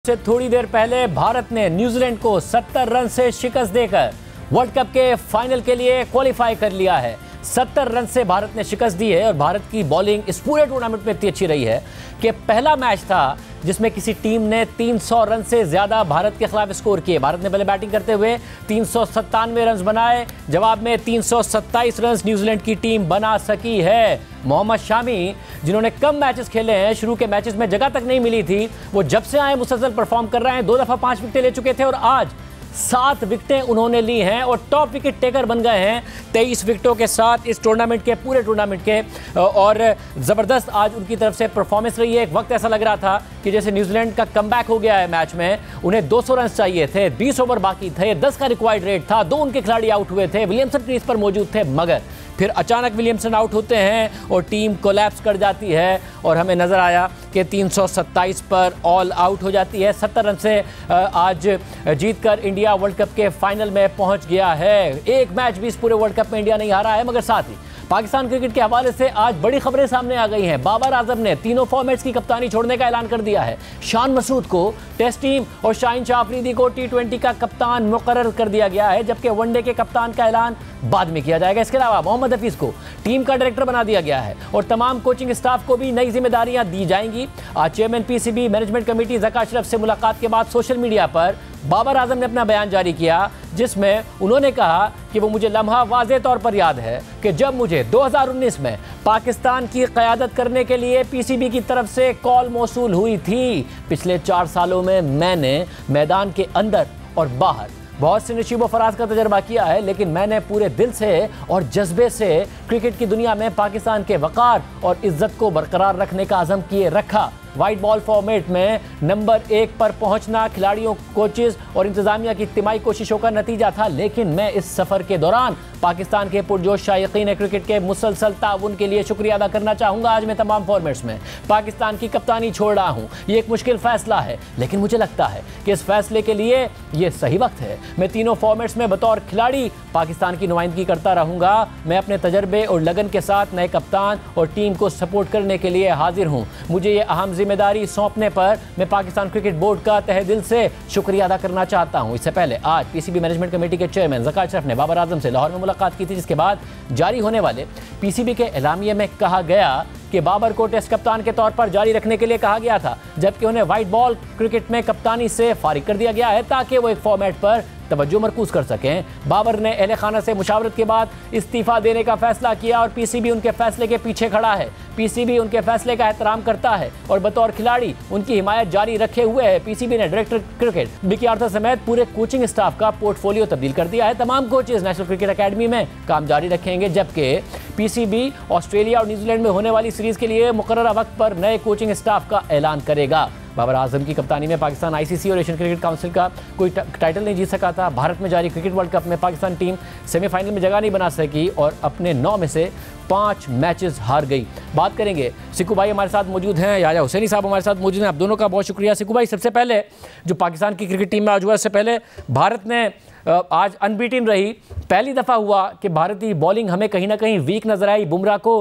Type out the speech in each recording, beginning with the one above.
से थोड़ी देर पहले भारत ने न्यूजीलैंड को 70 रन से शिकस्त देकर वर्ल्ड कप के फाइनल के लिए क्वालिफाई कर लिया है। 70 रन से भारत ने शिकस्त दी है और भारत की बॉलिंग इस पूरे टूर्नामेंट में इतनी अच्छी रही है कि पहला मैच था जिसमें किसी टीम ने 300 रन से ज्यादा भारत के खिलाफ स्कोर किए। भारत ने पहले बैटिंग करते हुए 397 रन बनाए, जवाब में 327 रन न्यूजीलैंड की टीम बना सकी है। मोहम्मद शामी, जिन्होंने कम मैचेस खेले हैं, शुरू के मैचेस में जगह तक नहीं मिली थी, वो जब से आए मुसलसल परफॉर्म कर रहे हैं। 2 दफा 5 विकेटें ले चुके थे और आज 7 विकेटें उन्होंने ली हैं और टॉप विकेट टेकर बन गए हैं 23 विकेटों के साथ इस टूर्नामेंट के पूरे टूर्नामेंट के। और ज़बरदस्त आज उनकी तरफ से परफॉर्मेंस रही है। एक वक्त ऐसा लग रहा था कि जैसे न्यूजीलैंड का कमबैक हो गया है मैच में, उन्हें 200 रन चाहिए थे, 20 ओवर बाकी थे, 10 का रिक्वायर्ड रेट था, 2 उनके खिलाड़ी आउट हुए थे, विलियमसन क्रीज पर मौजूद थे, मगर फिर अचानक विलियमसन आउट होते हैं और टीम कोलैप्स कर जाती है और हमें नजर आया कि 327 पर ऑल आउट हो जाती है। 70 रन से आज जीतकर इंडिया वर्ल्ड कप के फाइनल में पहुंच गया है। एक मैच भी इस पूरे वर्ल्ड कप में इंडिया नहीं हारा है। मगर साथ ही पाकिस्तान क्रिकेट के हवाले से आज बड़ी खबरें सामने आ गई हैं। बाबर आजम ने तीनों फॉर्मेट्स की कप्तानी छोड़ने का ऐलान कर दिया है। शान मसूद को टेस्ट टीम और शाहीन शाह अफरीदी को T20 का कप्तान मुकर्रर कर दिया गया है, जबकि वनडे के कप्तान का ऐलान बाद में किया जाएगा। इसके अलावा मोहम्मद हफीज को टीम का डायरेक्टर बना दिया गया है और तमाम कोचिंग स्टाफ को भी नई जिम्मेदारियां दी जाएंगी। आज chairman PCB management committee Zaka Ashraf से मुलाकात के बाद सोशल मीडिया पर बाबर आजम ने अपना बयान जारी किया, जिसमें उन्होंने कहा कि वो मुझे लम्हा वाज़े तौर पर याद है कि जब मुझे 2019 में पाकिस्तान की क़यादत करने के लिए PCB की तरफ से कॉल मौसूल हुई थी। पिछले 4 सालों में मैंने मैदान के अंदर और बाहर बहुत से नशीबो फराज का तजर्बा किया है, लेकिन मैंने पूरे दिल से और जज्बे से क्रिकेट की दुनिया में पाकिस्तान के वक़ार और इज्जत को बरकरार रखने का अज़म किए रखा। वाइट बॉल फॉर्मेट में नंबर 1 पर पहुंचना खिलाड़ियों, कोचेस और इंतजामिया की इज्तिमाई कोशिशों का नतीजा था, लेकिन मैं इस सफ़र के दौरान पाकिस्तान के पुरजोश शायकीन क्रिकेट के मुसलसल ताउन के लिए शुक्रिया अदा करना चाहूँगा। आज मैं तमाम फॉर्मेट्स में पाकिस्तान की कप्तानी छोड़ रहा हूँ। ये एक मुश्किल फ़ैसला है, लेकिन मुझे लगता है कि इस फैसले के लिए ये सही वक्त है। मैं तीनों फॉर्मेट्स में बतौर खिलाड़ी पाकिस्तान की नुमाइंदगी करता रहूँगा। मैं अपने तजर्बे और लगन के साथ नए कप्तान और टीम को सपोर्ट करने के लिए हाजिर हूँ। मुझे ये अहम जिम्मेदारी सौंपने पर मैं पाकिस्तान क्रिकेट बोर्ड का तहे दिल से शुक्रिया अदा करना चाहता हूँ। इससे पहले आज PCB मैनेजमेंट कमेटी के चेयरमैन ज़का अशरफ ने बाबर आजम से लाहौर में मुलाकात की थी, जिसके बाद जारी होने वाले PCB के एलामिये में कहा गया कि बाबर को टेस्ट कप्तान के तौर पर जारी रखने के लिए कहा गया था, जबकि उन्हें वाइट बॉल क्रिकेट में कप्तानी से फारिग कर दिया गया है ताकि वो एक फॉर्मेट पर तवज्जो मरकूज कर सकें। बाबर ने अहले खाना से मुशावरत के बाद इस्तीफा देने का फैसला किया और PCB उनके फैसले के पीछे खड़ा है। PCB उनके फैसले का एहतराम करता है और बतौर खिलाड़ी उनकी हिमायत जारी रखे हुए है। PCB ने डायरेक्टर क्रिकेट मिकी आर्थर समेत पूरे कोचिंग स्टाफ का पोर्टफोलियो तब्दील कर दिया है। तमाम कोचेज नेशनल क्रिकेट अकेडमी में काम जारी रखेंगे, जबकि PCB ऑस्ट्रेलिया और न्यूजीलैंड में होने वाली सीरीज के लिए मुकर्ररा वक्त पर नए कोचिंग स्टाफ का ऐलान करेगा। बाबर आजम की कप्तानी में पाकिस्तान ICC और एशियन क्रिकेट काउंसिल का कोई टाइटल नहीं जीत सका था। भारत में जारी क्रिकेट वर्ल्ड कप में पाकिस्तान टीम सेमीफाइनल में जगह नहीं बना सकी और अपने 9 में से 5 मैचेस हार गई। बात करेंगे, सिक्कू भाई हमारे साथ मौजूद हैं, याया हुसैनी साहब हमारे साथ मौजूद हैं। आप दोनों का बहुत शुक्रिया। सिक्कू भाई, सबसे पहले जो पाकिस्तान की क्रिकेट टीम में आज हुआ, इससे पहले भारत ने आज अनबीटन रही। पहली दफ़ा हुआ कि भारतीय बॉलिंग हमें कहीं ना कहीं वीक नज़र आई, बुमराह को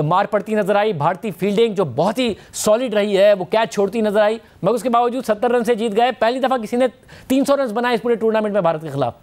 मार पड़ती नज़र आई। भारतीय फील्डिंग जो बहुत ही सॉलिड रही है वो कैच छोड़ती नज़र आई, मगर उसके बावजूद 70 रन से जीत गए। पहली दफ़ा किसी ने 300 रन बनाए इस पूरे टूर्नामेंट में भारत के खिलाफ।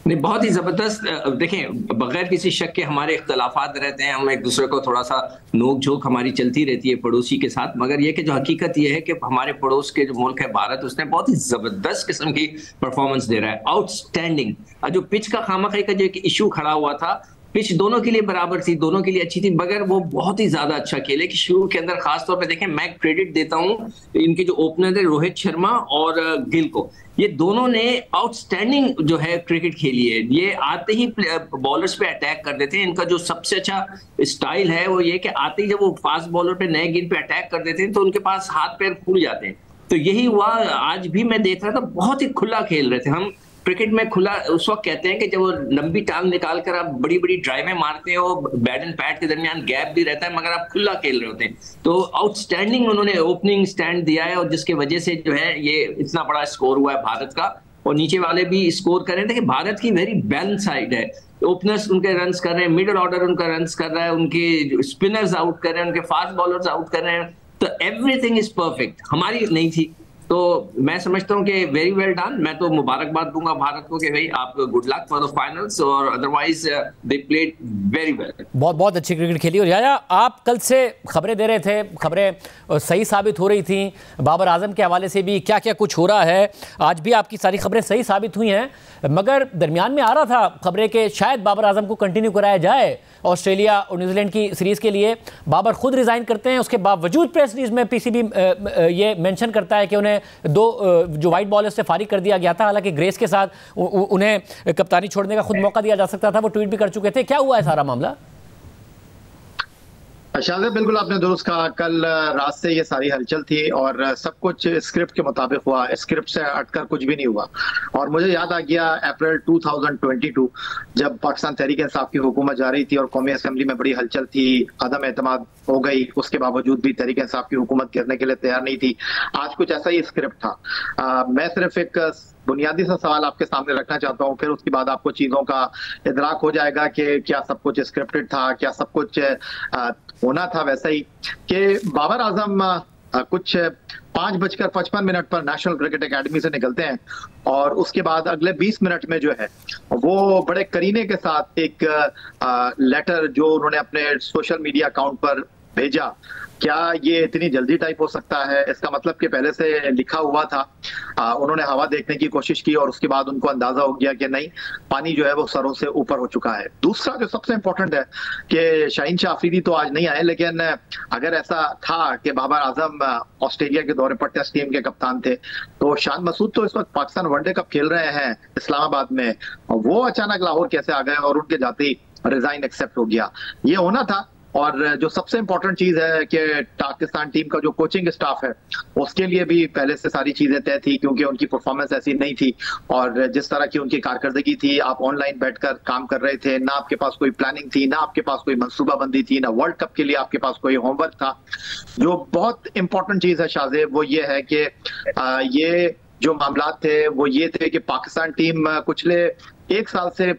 नहीं, बहुत ही जबरदस्त। देखें, बगैर किसी शक के हमारे इख्तलाफात रहते हैं, हम एक दूसरे को थोड़ा सा नोक झोंक हमारी चलती रहती है पड़ोसी के साथ, मगर ये कि जो हकीकत ये है कि हमारे पड़ोस के जो मुल्क है भारत, उसने बहुत ही जबरदस्त किस्म की परफॉर्मेंस दे रहा है, आउटस्टैंडिंग। जो पिच का खामखा का जो एक इशू खड़ा हुआ था, पिच दोनों के लिए बराबर थी, दोनों के लिए अच्छी थी, मगर वो बहुत ही ज्यादा अच्छा खेले कि शुरू के अंदर खासतौर पे देखें, मैं क्रेडिट देता हूँ इनके जो ओपनर है रोहित शर्मा और गिल को। ये दोनों ने आउटस्टैंडिंग जो है क्रिकेट खेली है। ये आते ही बॉलर्स पे अटैक कर देते हैं। इनका जो सबसे अच्छा स्टाइल है वो ये कि आते ही जब वो फास्ट बॉलर पे नए गेंद पे अटैक कर देते हैं तो उनके पास हाथ पैर खुल जाते हैं। तो यही हुआ आज भी। मैं देख रहा था, बहुत ही खुला खेल रहे थे। हम क्रिकेट में खुला उस वक्त कहते हैं कि जब वो लंबी टांग निकाल कर आप बड़ी बड़ी ड्राइवें मारते हो, बैट एंड पैड के दरमियान गैप भी रहता है, मगर आप खुला खेल रहे होते हैं। तो आउटस्टैंडिंग उन्होंने ओपनिंग स्टैंड दिया है और जिसकी वजह से जो है ये इतना बड़ा स्कोर हुआ है भारत का। और नीचे वाले भी स्कोर कर रहे थे कि भारत की वेरी बैलेंस साइड है। ओपनर्स उनके रन कर रहे हैं, मिडिल ऑर्डर उनका रन कर रहा है, उनके स्पिनर्स आउट कर रहे हैं, उनके फास्ट बॉलर्स आउट कर रहे हैं, तो एवरीथिंग इज परफेक्ट, हमारी नहीं थी। तो मैं समझता हूं कि वेरी वेल डन। मैं तो मुबारकबाद दूंगा भारत को कि भाई आप good luck for the finals, और otherwise they played very well. बहुत बहुत अच्छी क्रिकेट खेली। और याया, आप कल से खबरें दे रहे थे, खबरें सही साबित हो रही थी, बाबर आजम के हवाले से भी क्या क्या कुछ हो रहा है। आज भी आपकी सारी खबरें सही साबित हुई हैं, मगर दरमियान में आ रहा था खबरें कि शायद बाबर आजम को कंटिन्यू कराया जाए ऑस्ट्रेलिया और न्यूजीलैंड की सीरीज़ के लिए। बाबर खुद रिज़ाइन करते हैं, उसके बावजूद प्रेस रिलीज में पीसीबी ये मेंशन करता है कि उन्हें दो जो वाइट बॉलर से फारिग कर दिया गया था, हालांकि ग्रेस के साथ उन्हें कप्तानी छोड़ने का खुद मौका दिया जा सकता था, वो ट्वीट भी कर चुके थे। क्या हुआ है सारा मामला? शाहज़ेब, बिल्कुल आपने दुरुस्त कहा। कल रात से ये सारी हलचल थी और सब कुछ स्क्रिप्ट के मुताबिक हुआ, स्क्रिप्ट से हटकर कुछ भी नहीं हुआ। और मुझे याद आ गया अप्रैल 2022 जब पाकिस्तान तहरीक इंसाफ की हुकूमत जा रही थी और कौमी असेंबली में बड़ी हलचल थी, अदम एतमाद हो गई, उसके बावजूद भी तहरीक इंसाफ की हुकूमत करने के लिए तैयार नहीं थी। आज कुछ ऐसा ही स्क्रिप्ट था। मैं सिर्फ एक बुनियादी सा सवाल आपके सामने रखना चाहता हूँ, फिर उसके बाद आपको चीजों का इदराक हो जाएगा कि क्या सब कुछ स्क्रिप्टेड था, क्या सब कुछ होना था वैसा ही। कि बाबर आजम कुछ 5:55 पर नेशनल क्रिकेट एकेडमी से निकलते हैं और उसके बाद अगले 20 मिनट में जो है वो बड़े करीने के साथ एक लेटर जो उन्होंने अपने सोशल मीडिया अकाउंट पर भेजा। क्या ये इतनी जल्दी टाइप हो सकता है? इसका मतलब कि पहले से लिखा हुआ था, उन्होंने हवा देखने की कोशिश की और उसके बाद उनको अंदाजा हो गया कि नहीं, पानी जो है वो सरों से ऊपर हो चुका है। दूसरा जो सबसे इंपॉर्टेंट है कि शाहीन शाह अफरीदी तो आज नहीं आए, लेकिन अगर ऐसा था कि बाबर आजम ऑस्ट्रेलिया के दौरे पर टेस्ट टीम के कप्तान थे, तो शान मसूद तो इस वक्त पाकिस्तान वनडे कप खेल रहे हैं इस्लामाबाद में, वो अचानक लाहौर कैसे आ गए और उनके जाते ही रिजाइन एक्सेप्ट हो गया? ये होना था। और जो सबसे इंपॉर्टेंट चीज है कि पाकिस्तान टीम का जो कोचिंग स्टाफ है उसके लिए भी पहले से सारी चीजें तय थी, क्योंकि उनकी परफॉर्मेंस ऐसी नहीं थी और जिस तरह की उनकी कारकर्दगी थी, आप ऑनलाइन बैठकर काम कर रहे थे, ना आपके पास कोई प्लानिंग थी, ना आपके पास कोई मंसूबाबंदी थी, ना वर्ल्ड कप के लिए आपके पास कोई होमवर्क था। जो बहुत इंपॉर्टेंट चीज है शाहज़ेब, वो ये है कि ये जो मामला थे वो ये थे कि पाकिस्तान टीम पिछले 1 साल से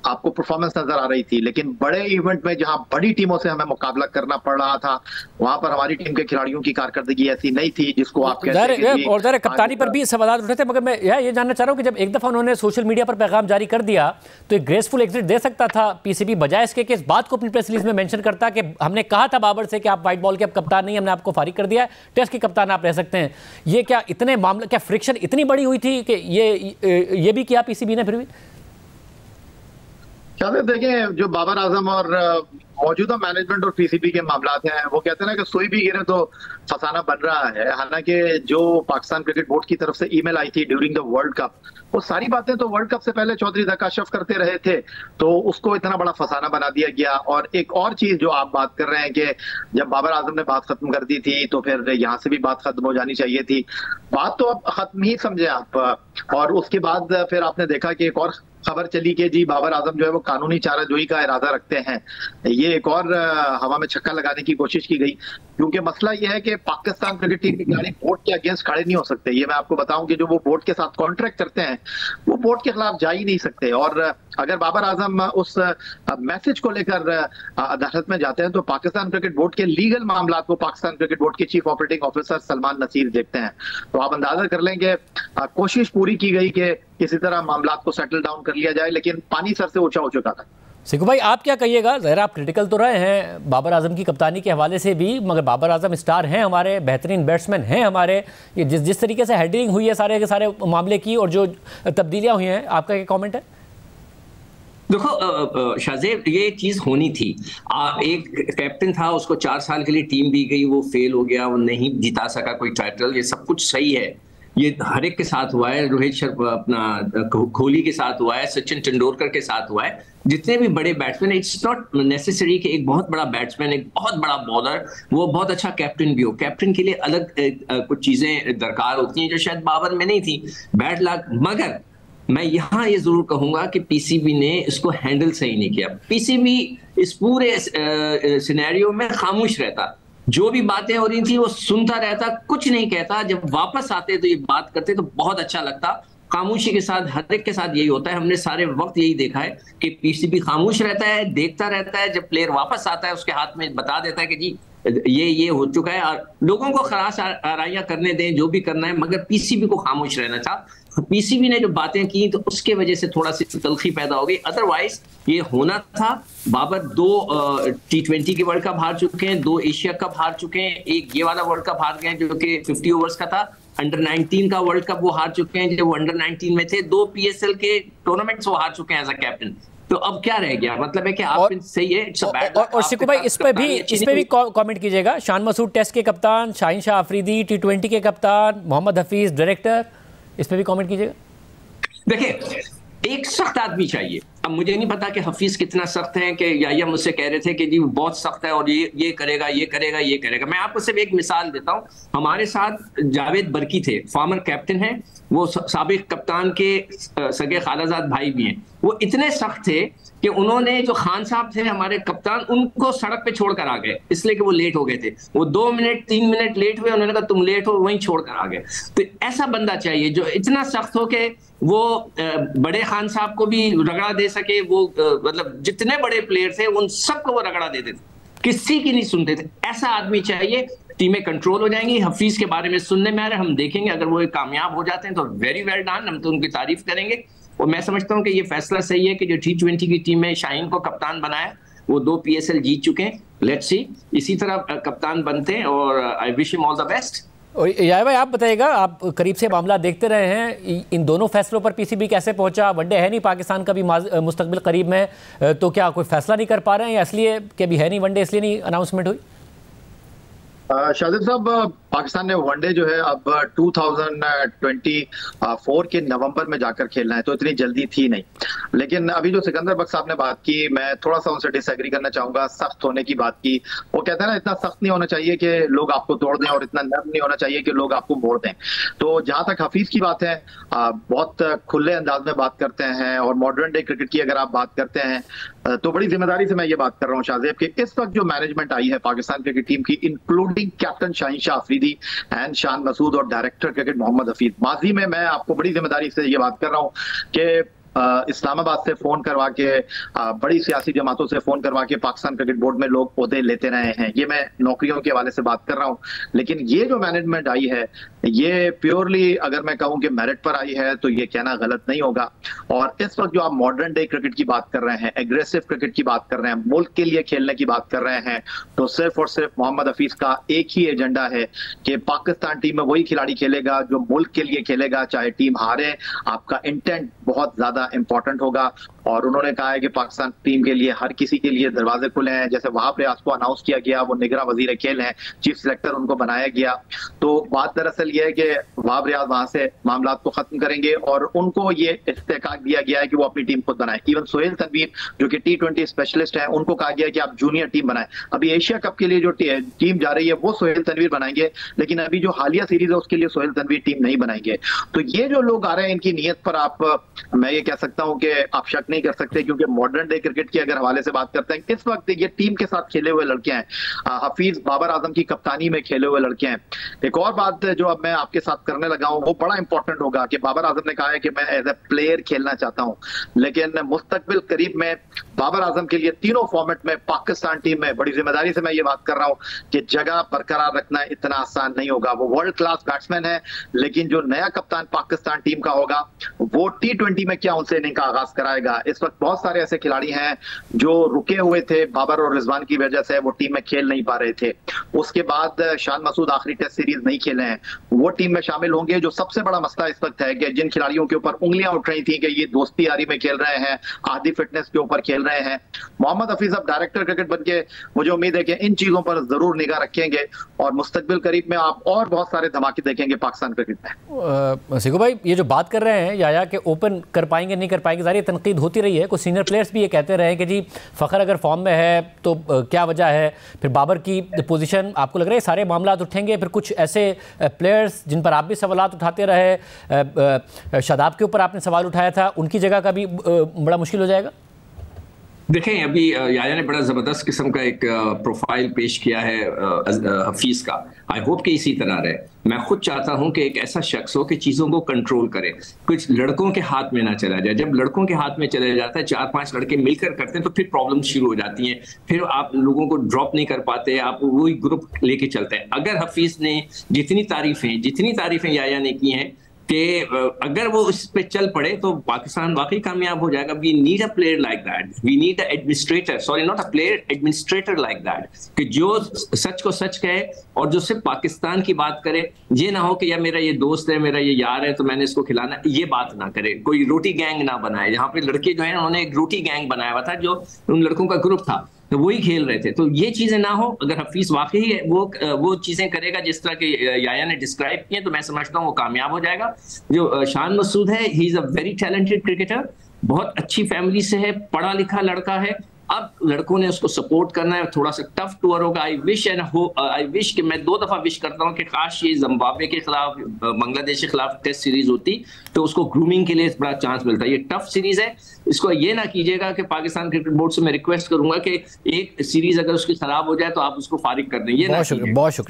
आपको परफॉर्मेंस नजर आ रही थी, लेकिन बड़े इवेंट में जहां बड़ी टीमों से हमें मुकाबला करना पड़ रहा था, वहां पर हमारी टीम के खिलाड़ियों की कारकर्दगी ऐसी नहीं थी जिसको आप कहते हैं। और जरा कप्तानी पर भी सवाल उठे थे, मगर मैं ये जानना चाह रहा हूं कि जब एक दफा उन्होंने सोशल मीडिया पर पैगाम जारी कर दिया तो एक ग्रेसफुल एग्जिट दे सकता था पीसीबी, बजाय इसके कि इस बात को अपनी प्रेस रिलीज में मेंशन करता कि हमने कहा था बाबर से कि आप व्हाइट बॉल के अब कप्तान नहीं, हमने आपको फारिग कर दिया है, टेस्ट के कप्तान आप रह सकते हैं। ये क्या इतने मामले, क्या फ्रिक्शन इतनी बड़ी हुई थी कि ये भी किया पीसीबी ने? फिर भी देखें, जो बाबर आजम और मौजूदा मैनेजमेंट और पीसीबी के मामला हैं, वो कहते हैं ना कि सुई भी गिरे तो फसाना बन रहा है। हालांकि जो पाकिस्तान क्रिकेट बोर्ड की तरफ से ईमेल आई थी ड्यूरिंग द वर्ल्ड कप, वो सारी बातें तो वर्ल्ड कप से पहले चौधरी धकाशफ करते रहे थे, तो उसको इतना बड़ा फसाना बना दिया गया। और एक और चीज जो आप बात कर रहे हैं कि जब बाबर आजम ने बात खत्म कर दी थी तो फिर यहाँ से भी बात खत्म हो जानी चाहिए थी। बात तो अब खत्म ही समझे आप। और उसके बाद फिर आपने देखा कि एक और खबर चली कि जी बाबर आजम जो है वो कानूनी चाराजोई का इरादा रखते हैं। ये एक और हवा में छक्का लगाने की कोशिश की गई, क्योंकि मसला ये है कि पाकिस्तान क्रिकेट टीम के खिलाड़ी बोर्ड के अगेंस्ट खड़े नहीं हो सकते। ये मैं आपको बताऊं कि जो वो बोर्ड के साथ कॉन्ट्रैक्ट करते हैं वो बोर्ड के खिलाफ जा ही नहीं सकते। और अगर बाबर आजम उस मैसेज को लेकर अदालत में जाते हैं तो पाकिस्तान क्रिकेट बोर्ड के लीगल मामला को पाकिस्तान क्रिकेट बोर्ड के chief operating officer Salman Naseer देखते हैं। तो आप अंदाजा कर लें कि कोशिश पूरी की गई कि किसी तरह मामला को सेटल डाउन कर लिया जाए, लेकिन पानी सर से ऊंचा हो चुका था। सिकू भाई, आप क्या कहिएगा? ज़रा आप क्रिटिकल तो रहे हैं बाबर आजम की कप्तानी के हवाले से भी, मगर बाबर आजम स्टार हैं हमारे, बेहतरीन बैट्समैन हैं हमारे। ये जिस तरीके से हेडिंग हुई है सारे के सारे मामले की और जो तब्दीलियां हुई हैं, आपका क्या कमेंट है? देखो शाहज़ेब, ये चीज होनी थी। एक कैप्टन था, उसको 4 साल के लिए टीम दी गई, वो फेल हो गया, वो नहीं जिता सका कोई टाइटल। ये सब कुछ सही है, ये हर एक के साथ हुआ है। रोहित शर्मा, अपना कोहली के साथ हुआ है, सचिन तेंदुलकर के साथ हुआ है, जितने भी बड़े बैट्समैन। इट्स नॉट नेसेसरी कि एक बहुत बड़ा बैट्समैन, एक बहुत बड़ा बॉलर, वो बहुत अच्छा कैप्टन भी हो। कैप्टन के लिए अलग कुछ चीजें दरकार होती हैं जो शायद बाबर में नहीं थी। Bad luck. मगर मैं यहाँ ये जरूर कहूंगा कि पीसीबी ने इसको हैंडल सही नहीं किया। पीसीबी इस पूरे सिनेरियो में खामोश रहता, जो भी बातें हो रही थी वो सुनता रहता, कुछ नहीं कहता। जब वापस आते तो ये बात करते तो बहुत अच्छा लगता। खामोशी के साथ हर एक के साथ यही होता है, हमने सारे वक्त यही देखा है कि पीसीबी खामोश रहता है, देखता रहता है। जब प्लेयर वापस आता है उसके हाथ में बता देता है कि जी ये हो चुका है। और लोगों को खराश आराइयां करने दें, जो भी करना है, मगर पीसीबी को खामोश रहना था। पीसीबी ने जो बातें की तो उसके वजह से थोड़ा सी तलखी पैदा हो गई, अदरवाइज ये होना था। बाबर 2 T20 के वर्ल्ड कप हार चुके हैं, 2 एशिया कप हार चुके हैं, एक ये वाला वर्ल्ड कप हार गए जो कि 50 ओवर्स का था। अंडर 19 का वर्ल्ड कप वो हार चुके हैं जब वो अंडर 19 में थे। 2 PSL के टूर्नामेंट्स वो हार चुके हैं एज अ कैप्टन। तो अब क्या रह गया? मतलब है कि आप सही है। और शिकू भाई इस पे भी कमेंट कीजिएगा। शान मसूद टेस्ट के कप्तान, शाहीन शाह अफरीदी T20 के कप्तान, मोहम्मद हफीज डायरेक्टर, इस पे भी कमेंट कीजिएगा। देखिए, एक सख्त आदमी चाहिए। अब मुझे नहीं पता कि हफीज कितना सख्त है, कि या मुझसे कह रहे थे कि जी बहुत सख्त है और ये करेगा ये करेगा ये करेगा। मैं आपको सिर्फ एक मिसाल देता हूं। हमारे साथ जावेद बरकी थे, फॉर्मर कैप्टन हैं, वो साबिक कप्तान के सगे खालाजाद भाई भी हैं। वो इतने सख्त थे कि उन्होंने जो खान साहब थे हमारे कप्तान, उनको सड़क पे छोड़कर आ गए, इसलिए कि वो लेट हो गए थे। वो 2 मिनट 3 मिनट लेट हुए, उन्होंने कहा तुम लेट हो, वहीं छोड़कर आ गए। तो ऐसा बंदा चाहिए जो इतना सख्त हो कि वो बड़े खान साहब को भी रगड़ा दे सके। वो मतलब जितने बड़े प्लेयर थे उन सबको वो रगड़ा देते थे, किसी की नहीं सुनते थे। ऐसा आदमी चाहिए, टीमें कंट्रोल हो जाएंगी। हफीज के बारे में सुनने में आ रहा है, हम देखेंगे अगर वो कामयाब हो जाते हैं तो वेरी वेल डन, हम तो उनकी तारीफ करेंगे। और मैं समझता हूं कि ये फैसला सही है कि जो T20 की टीम में शाहीन को कप्तान बनाया, वो 2 PSL जीत चुके हैं। लेट्स सी इसी तरह कप्तान बनते हैं और I wish him all the best. यार भाई आप बताइएगा, आप करीब से मामला देखते रहे हैं, इन दोनों फैसलों पर पीसीबी कैसे पहुंचा? वनडे है नहीं पाकिस्तान का भी मुस्तकबिल करीब में, तो क्या कोई फैसला नहीं कर पा रहे हैं, या इसलिए कि अभी है नहीं वनडे इसलिए नहीं अनाउंसमेंट हुई? शाहिद साहब, पाकिस्तान ने वनडे जो है अब 2024 के नवंबर में जाकर खेलना है, तो इतनी जल्दी थी नहीं। लेकिन अभी जो सिकंदर बख्श साहब ने बात की, मैं थोड़ा सा उनसे डिसएग्री करना चाहूंगा। सख्त होने की बात की, वो कहते हैं ना, इतना सख्त नहीं होना चाहिए कि लोग आपको तोड़ दें और इतना नर्म नहीं होना चाहिए कि लोग आपको मोड़ दें। तो जहां तक हफीज की बात है, बहुत खुले अंदाज में बात करते हैं। और मॉडर्न डे क्रिकेट की अगर आप बात करते हैं तो बड़ी जिम्मेदारी से मैं ये बात कर रहा हूँ शाहजेब, कि इस वक्त जो मैनेजमेंट आई है पाकिस्तान क्रिकेट टीम की, including captain Shaheen Shah Afridi and Shan Masood और डायरेक्टर क्रिकेट मोहम्मद हफीज, माजी में मैं आपको बड़ी जिम्मेदारी से ये बात कर रहा हूँ कि इस्लामाबाद से फोन करवा के, बड़ी सियासी जमातों से फोन करवा के पाकिस्तान क्रिकेट बोर्ड में लोग ओहदे लेते रहे हैं। ये मैं नौकरियों के हवाले से बात कर रहा हूं। लेकिन ये जो मैनेजमेंट आई है, ये प्योरली अगर मैं कहूं कि मेरिट पर आई है तो ये कहना गलत नहीं होगा। और इस वक्त जो आप मॉडर्न डे क्रिकेट की बात कर रहे हैं, एग्रेसिव क्रिकेट की बात कर रहे हैं, मुल्क के लिए खेलने की बात कर रहे हैं, तो सिर्फ और सिर्फ मोहम्मद हफीज का एक ही एजेंडा है कि पाकिस्तान टीम में वही खिलाड़ी खेलेगा जो मुल्क के लिए खेलेगा, चाहे टीम हारे। आपका इंटेंट बहुत ज्यादा इंपॉर्टेंट होगा। और उन्होंने कहा है कि पाकिस्तान टीम के लिए हर किसी के लिए दरवाजे खुले हैं। जैसे वहाब रियाज को अनाउंस किया गया, वो निगरां वजीर खेल हैं, चीफ सिलेक्टर उनको बनाया गया। तो बात दरअसल ये है कि वहाब रियाज वहां से मामला को खत्म करेंगे और उनको ये इस्तेकाक दिया गया है कि वो अपनी टीम खुद बनाए। इवन सोहेल तनवीर जो कि T20 स्पेशलिस्ट है, उनको कहा गया है कि आप जूनियर टीम बनाए। अभी एशिया कप के लिए जो टीम जा रही है वो सोहेल तनवीर बनाएंगे, लेकिन अभी जो हालिया सीरीज है उसके लिए सोहेल तनवीर टीम नहीं बनाएंगे। तो ये जो लोग आ रहे हैं, इनकी नीयत पर मैं ये कह सकता हूं कि आप शक नहीं कर सकते, क्योंकि मॉडर्न डे क्रिकेट की अगर हवाले से बात करते हैं, इस वक्त ये टीम के साथ खेले हुए लड़के हैं। हफीज बाबर आजम की कप्तानी में खेले हुए लड़के हैं। एक और बात जो अब मैं आपके साथ करने लगा हूं, वो बड़ा इंपॉर्टेंट होगा कि बाबर आजम ने कहा है कि मैं एज ए प्लेयर खेलना चाहता हूं, लेकिन मुस्तकबिल करीब में बाबर आजम के लिए तीनों फॉर्मेट में पाकिस्तान टीम में, बड़ी जिम्मेदारी से मैं ये बात कर रहा हूं कि जगह बरकरार रखना इतना आसान नहीं होगा। वो वर्ल्ड क्लास बैट्समैन है, लेकिन जो नया कप्तान पाकिस्तान टीम का होगा वो T20 में क्या उनसे इनिंग का आगाज कराएगा। इस वक्त बहुत सारे ऐसे खिलाड़ी हैं जो रुके हुए थे बाबर और रिजवान की वजह से, वो टीम में खेल नहीं पा रहे थे। उसके बाद शान मसूद आखिरी टेस्ट सीरीज नहीं खेले हैं, वो टीम में शामिल होंगे। जो सबसे बड़ा मसला इस वक्त है कि जिन खिलाड़ियों के ऊपर उंगलियां उठ रही थी कि ये दोस्ती यारी में खेल रहे हैं, आधी फिटनेस के ऊपर खेल रहे हैं, मोहम्मद हफीज अब डायरेक्टर क्रिकेट बन के, मुझे उम्मीद है कि इन चीजों पर जरूर निगाह रखेंगे और मुस्तकबिल करीब में आप और बहुत सारे धमाके देखेंगे पाकिस्तान क्रिकेट में। सिकू भाई, ये जो बात कर रहे हैं याया कि ओपन कर पाएंगे नहीं कर पाएंगे, सारी तनकीद होती रही है। कुछ सीनियर प्लेयर्स भी ये कहते रहे कि जी फ़खर अगर फॉर्म में है तो क्या वजह है, फिर बाबर की पोजीशन, आपको लग रहा है सारे मामला उठेंगे? फिर कुछ ऐसे प्लेयर्स जिन पर आप भी सवाल उठाते रहे, शादाब के ऊपर आपने सवाल उठाया था, उनकी जगह का भी बड़ा मुश्किल हो जाएगा? देखें, अभी याया ने बड़ा जबरदस्त किस्म का एक प्रोफाइल पेश किया है हफीज का। आई होप कि इसी तरह रहे। मैं खुद चाहता हूं कि एक ऐसा शख्स हो कि चीजों को कंट्रोल करे, कुछ लड़कों के हाथ में ना चला जाए। जब लड़कों के हाथ में चले जाता है, 4-5 लड़के मिलकर करते हैं, तो फिर प्रॉब्लम शुरू हो जाती हैं। फिर आप लोगों को ड्रॉप नहीं कर पाते, आप वही ग्रुप लेके चलते हैं। अगर हफीज ने जितनी तारीफें याया ने की हैं कि अगर वो इस पे चल पड़े तो पाकिस्तान वाकई कामयाब हो जाएगा। We need a player like that, we need a administrator, sorry not a player, administrator like that, कि जो सच को सच कहे और जो सिर्फ पाकिस्तान की बात करे। ये ना हो कि यार मेरा ये दोस्त है, मेरा ये यार है, तो मैंने इसको खिलाना, ये बात ना करे। कोई रोटी गैंग ना बनाए। यहाँ पे लड़के जो है उन्होंने एक रोटी गैंग बनाया हुआ था, जो उन लड़कों का ग्रुप था, तो वही खेल रहे थे। तो ये चीजें ना हो। अगर हफीज वाकई वो चीजें करेगा जिस तरह के याया ने डिस्क्राइब किए, तो मैं समझता हूँ वो कामयाब हो जाएगा। जो शान मसूद है, he is a very talented cricketer, बहुत अच्छी फैमिली से है, पढ़ा लिखा लड़का है। अब लड़कों ने उसको सपोर्ट करना है। थोड़ा सा टफ टूर होगा। आई विश कि मैं 2 दफा विश करता हूं कि काश ये जिम्बाब्वे के खिलाफ, बांग्लादेश के खिलाफ टेस्ट सीरीज होती, तो उसको ग्रूमिंग के लिए बड़ा चांस मिलता है। ये टफ सीरीज है, इसको ये ना कीजिएगा कि पाकिस्तान क्रिकेट बोर्ड से मैं रिक्वेस्ट करूंगा कि एक सीरीज अगर उसकी खराब हो जाए तो आप उसको फारिग कर दें। ये ना कीजिएगा। बहुत शुक्रिया।